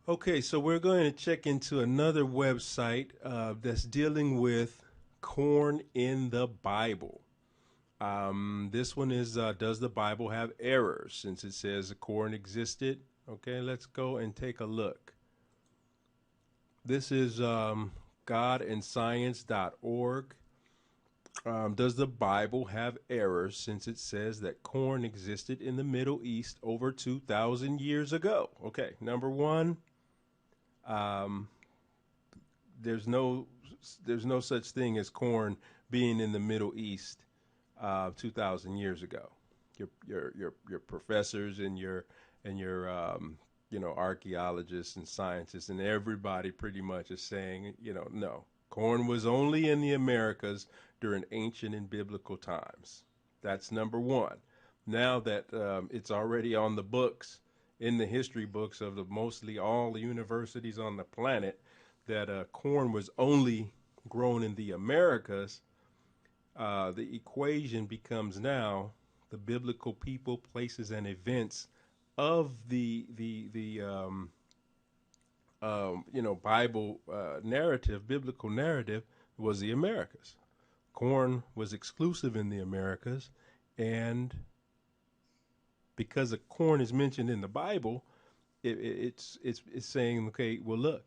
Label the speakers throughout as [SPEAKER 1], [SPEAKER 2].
[SPEAKER 1] Okay, so we're going to check into another website that's dealing with corn in the Bible. This one is Does the Bible have errors? Since it says corn existed. Okay, let's go and take a look. This is godandscience.org. Does the Bible have errors since it says that corn existed in the Middle East over 2,000 years ago? Okay, number one, um, there's no there's no such thing as corn being in the Middle East 2,000 years ago. Your professors and your archaeologists and scientists and everybody pretty much is saying no, corn was only in the Americas during ancient and biblical times. That's number one. Now that it's already on the books, in the history books of mostly all the universities on the planet, that corn was only grown in the Americas, the equation becomes now the biblical people, places, and events of the Bible narrative, biblical narrative, was the Americas. Corn was exclusive in the Americas, and because the corn is mentioned in the Bible, it's saying, okay, well,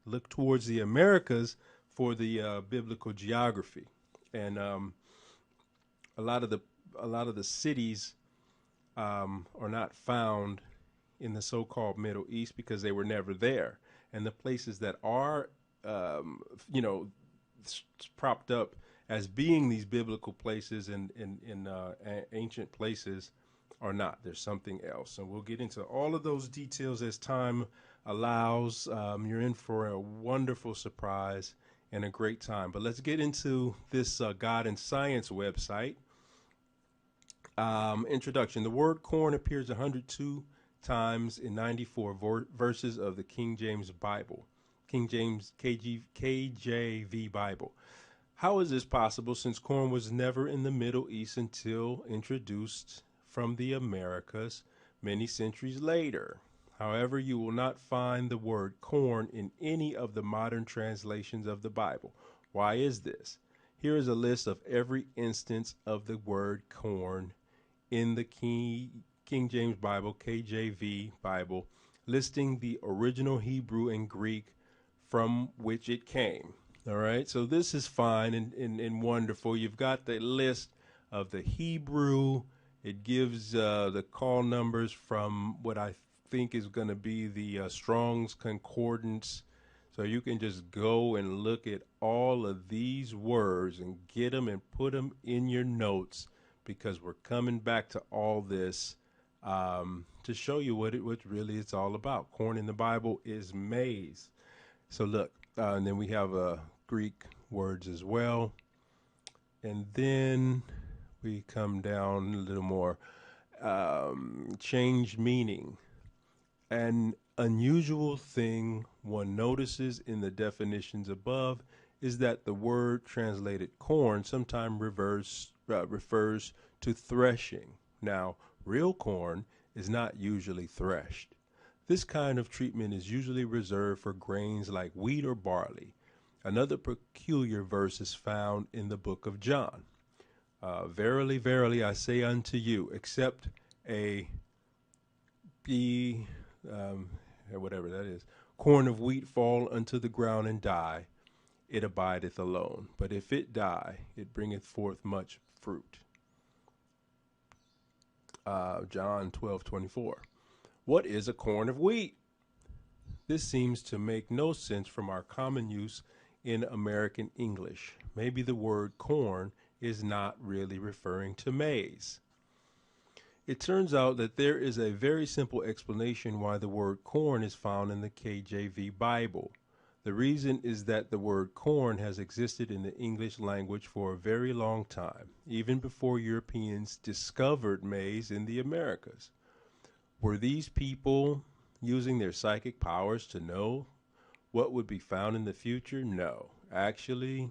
[SPEAKER 1] look towards the Americas for the biblical geography, and a lot of the a lot of the cities are not found in the so-called Middle East because they were never there, and the places that are, um, you know, propped up as being these biblical places and in ancient places are not. There's something else, and we'll get into all of those details as time allows. You're in for a wonderful surprise and a great time. But let's get into this God and Science website. Introduction. The word corn appears 102 times in 94 verses of the King James Bible, King James KJV Bible. How is this possible since corn was never in the Middle East until introduced from the Americas many centuries later? However, you will not find the word corn in any of the modern translations of the Bible. Why is this? Here is a list of every instance of the word corn in the King James Bible, KJV Bible, listing the original Hebrew and Greek from which it came. All right, so this is fine and wonderful. You've got the list of the Hebrew. It gives the call numbers from what I think is going to be the Strong's Concordance. So you can just go and look at all of these words and get them and put them in your notes because we're coming back to all this to show you what really it's all about. Corn in the Bible is maize. So look, and then we have Greek words as well. And then we come down a little more. Changed meaning. An unusual thing one notices in the definitions above is that the word translated corn sometimes refers to threshing. Now, real corn is not usually threshed. This kind of treatment is usually reserved for grains like wheat or barley. Another peculiar verse is found in the book of John. Verily, verily, I say unto you, except a be, whatever that is, corn of wheat fall unto the ground and die, it abideth alone. But if it die, it bringeth forth much fruit. John 12:24. What is a corn of wheat? This seems to make no sense from our common use in American English. Maybe the word corn is not really referring to maize. It turns out that there is a very simple explanation why the word corn is found in the KJV Bible. The reason is that the word corn has existed in the English language for a very long time, even before Europeans discovered maize in the Americas. Were these people using their psychic powers to know what would be found in the future? No. Actually,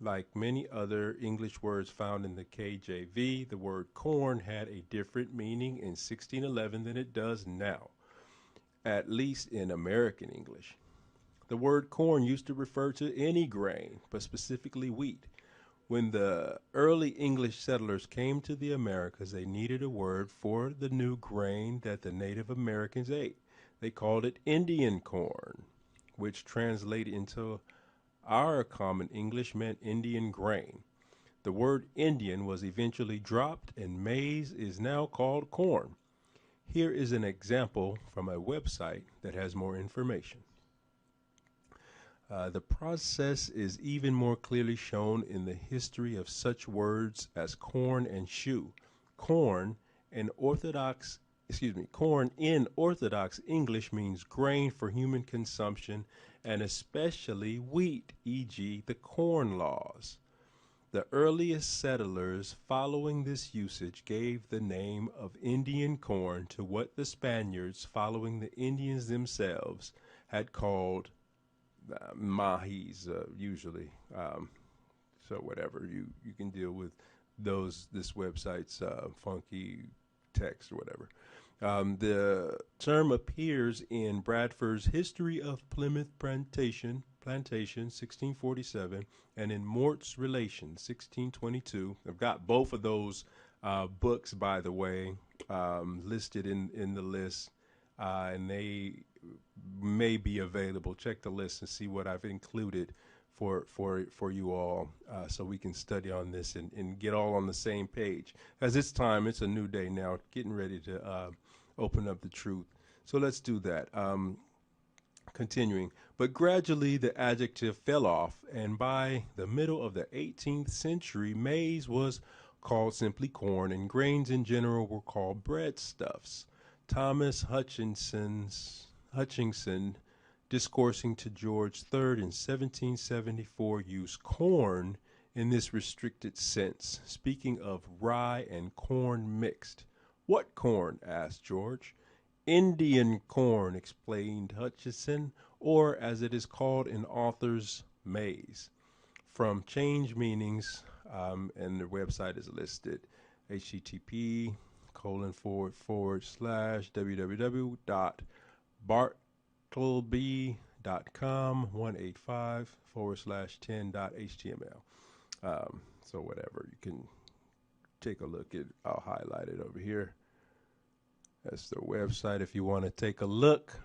[SPEAKER 1] like many other English words found in the KJV, the word corn had a different meaning in 1611 than it does now. at least in American English. The word corn used to refer to any grain, but specifically wheat. When the early English settlers came to the Americas, they needed a word for the new grain that the Native Americans ate. They called it Indian corn, which translated into our common English meant Indian grain. The word Indian was eventually dropped, and maize is now called corn. Here is an example from a website that has more information. The process is even more clearly shown in the history of such words as corn and shoe. Corn in Orthodox English means grain for human consumption, and especially wheat, e.g., the Corn Laws. The earliest settlers following this usage gave the name of Indian corn to what the Spaniards, following the Indians themselves, had called Maize, usually. So whatever, you can deal with this website's funky text or whatever. The term appears in Bradford's History of Plymouth Plantation, 1647, and in Mort's Relations, 1622. I've got both of those books, by the way, listed in the list, and they may be available. Check the list and see what I've included for you all, so we can study on this and get all on the same page. As it's time, it's a new day now, getting ready to open up the truth. So let's do that. Continuing. But gradually the adjective fell off, and by the middle of the 18th century, maize was called simply corn, and grains in general were called breadstuffs. Thomas Hutchinson, discoursing to George III in 1774, used corn in this restricted sense, speaking of rye and corn mixed. What corn? Asked George. Indian corn, explained Hutchinson, or as it is called in authors, maize. From Change Meanings, and the website is listed, http://www.bartleby.com 185/10.html. So whatever, you can take a look at. I'll highlight it over here. That's the website if you want to take a look.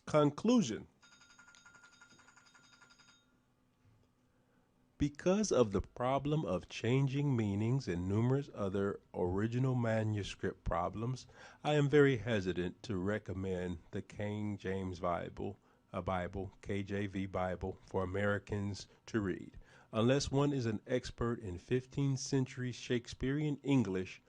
[SPEAKER 1] Conclusion. Because of the problem of changing meanings and numerous other original manuscript problems, I am very hesitant to recommend the King James Bible, KJV Bible, for Americans to read, unless one is an expert in 15th century Shakespearean English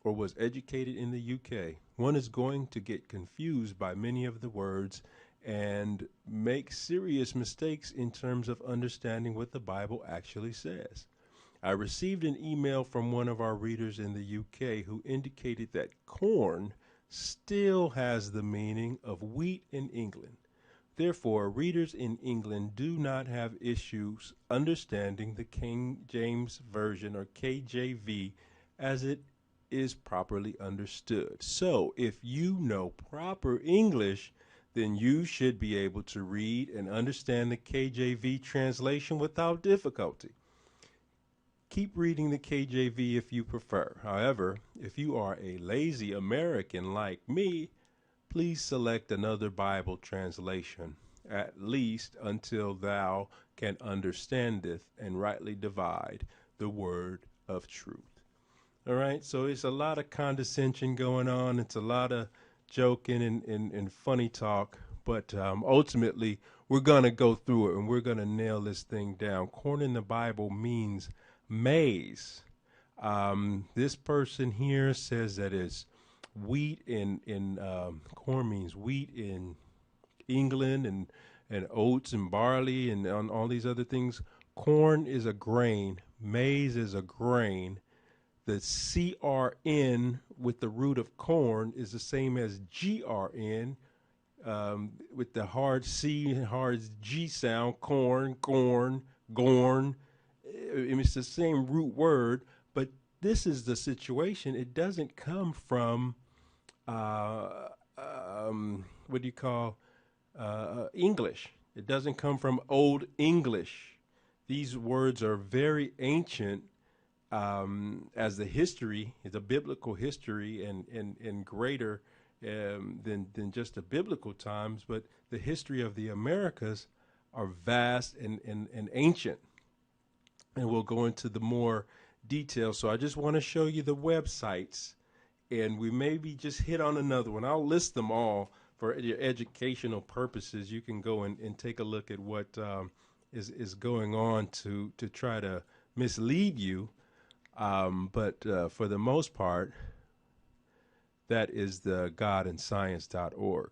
[SPEAKER 1] or was educated in the UK. One is going to get confused by many of the words and make serious mistakes in terms of understanding what the Bible actually says. I received an email from one of our readers in the UK who indicated that corn still has the meaning of wheat in England. Therefore, readers in England do not have issues understanding the King James Version, or KJV, as it is properly understood. So, if you know proper English, then you should be able to read and understand the KJV translation without difficulty. Keep reading the KJV if you prefer. However, if you are a lazy American like me, please select another Bible translation, at least until thou can understandeth and rightly divide the word of truth. All right, so it's a lot of condescension going on. It's a lot of joking and funny talk, but ultimately we're going to go through it and we're going to nail this thing down. Corn in the Bible means maize. This person here says that it's wheat corn means wheat in England, and oats and barley and on all these other things. Corn is a grain. Maize is a grain. The CRN with the root of corn is the same as GRN, with the hard C and hard G sound. Corn, gorn. It's the same root word, but this is the situation. It doesn't come from what do you call English. It doesn't come from Old English. These words are very ancient, as the history is a biblical history, and greater than just the biblical times. But the history of the Americas are vast and ancient. And we'll go into the more details. So I just want to show you the websites, and we maybe just hit on another one. I'll list them all for your educational purposes. You can go and take a look at what is going on to try to mislead you. But for the most part, that is the godandscience.org.